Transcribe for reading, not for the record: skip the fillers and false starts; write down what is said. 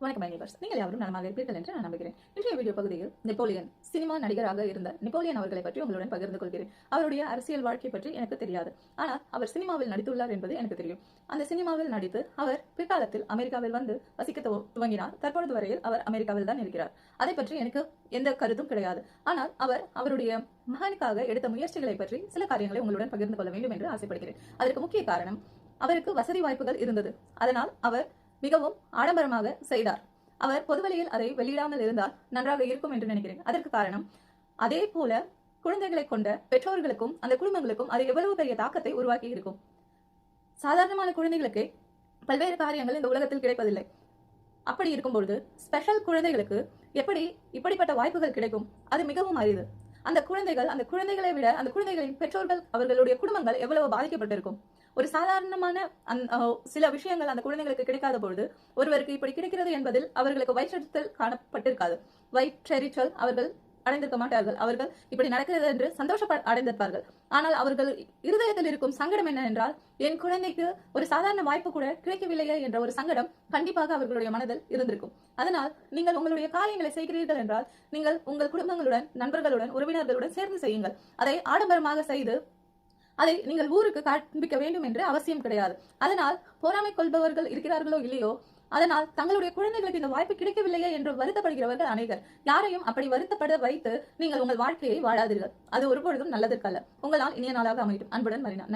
வணக்கம் மைனிவர்ஸ், நீங்கள் யாரும் நலமாக இருப்பீர்கள் என்று நான் நம்புகிறேன். இன்றைய வீடியோ பகுதியில் நெப்போலியன் சினிமா நடிகராக இருந்த நெப்போலியன் அவர்களை பற்றி உங்களுடன் பகிர்ந்து கொள்கிறேன். அவருடைய அரசியல் வாழ்க்கை பற்றி எனக்கு தெரியாது, ஆனால் அவர் சினிமாவில் நடித்துள்ளார் என்பது எனக்கு தெரியும். அந்த சினிமாவில் நடித்து அவர் பிற்காலத்தில் அமெரிக்காவில் வந்து வசிக்க துவங்கினார். தற்பொழுது வரையில் அவர் அமெரிக்காவில் தான் இருக்கிறார். அதை பற்றி எனக்கு எந்த கருத்தும் கிடையாது. ஆனால் அவருடைய மகனுக்காக எடுத்த முயற்சிகளை பற்றி சில காரியங்களை உங்களுடன் பகிர்ந்து கொள்ள வேண்டும் என்று ஆசைப்படுகிறேன். அதற்கு முக்கிய காரணம், அவருக்கு வசதி வாய்ப்புகள் இருந்தது. அதனால் அவர் மிகவும் ஆடம்பரமாக செய்தார். அவர் பொதுவெளியில் அதை வெளியிடாமல் இருந்தால் நன்றாக இருக்கும் என்று நினைக்கிறேன். அதற்கு காரணம், அதே போல குழந்தைகளை கொண்ட பெற்றோர்களுக்கும் அந்த குடும்பங்களுக்கும் அது எவ்வளவு பெரிய தாக்கத்தை உருவாக்கி இருக்கும். சாதாரணமான குழந்தைகளுக்கு பல்வேறு காரியங்கள் இந்த உலகத்தில் கிடைப்பதில்லை. அப்படி இருக்கும்பொழுது ஸ்பெஷல் குழந்தைகளுக்கு எப்படி இப்படிப்பட்ட வாய்ப்புகள் கிடைக்கும்? அது மிகவும் அரிது. அந்த குழந்தைகளை விட அந்த குழந்தைகளின் பெற்றோர்கள், அவர்களுடைய குடும்பங்கள் எவ்வளவு பாதிக்கப்பட்டிருக்கும். ஒரு சாதாரணமான சில விஷயங்கள் அந்த குழந்தைகளுக்கு கிடைக்காத பொழுது ஒருவருக்கு இப்படி கிடைக்கிறது என்பதில் அவர்களுக்கு வயிற்றெரிச்சல் காணப்பட்டிருக்காது. வயிற்றெரிச்சல் அவர்கள் அடைந்திருக்க மாட்டார்கள். அவர்கள் இப்படி நடக்கிறது என்று அடைந்திருப்பார்கள். ஆனால் அவர்கள் இருதயத்தில் இருக்கும் சங்கடம் என்ன என்றால், என் குழந்தைக்கு ஒரு சாதாரண வாய்ப்பு கூட கிடைக்கவில்லையே என்ற ஒரு சங்கடம் கண்டிப்பாக அவர்களுடைய மனதில் இருந்திருக்கும். அதனால் நீங்கள் உங்களுடைய காரியங்களை செய்கிறீர்கள் என்றால், நீங்கள் உங்கள் குடும்பங்களுடன், நண்பர்களுடன், உறவினர்களுடன் சேர்ந்து செய்யுங்கள். அதை ஆடம்பரமாக செய்து அதை நீங்கள் ஊருக்கு காண்பிக்க வேண்டும் என்று அவசியம் கிடையாது. அதனால் பொறாமை கொள்பவர்கள் இருக்கிறார்களோ இல்லையோ, அதனால் தங்களுடைய குழந்தைகளுக்கு இந்த வாய்ப்பு கிடைக்கவில்லையே என்று வருத்தப்படுகிறவர்கள் அநேகர். யாரையும் அப்படி வருத்தப்பட வைத்து நீங்கள் உங்கள் வாழ்க்கையை வாழாதீர்கள். அது ஒருபொழுதும் நல்லதற்கல்ல. உங்களால் இனிய நாளாக அமையும். அன்புடன் மரினா.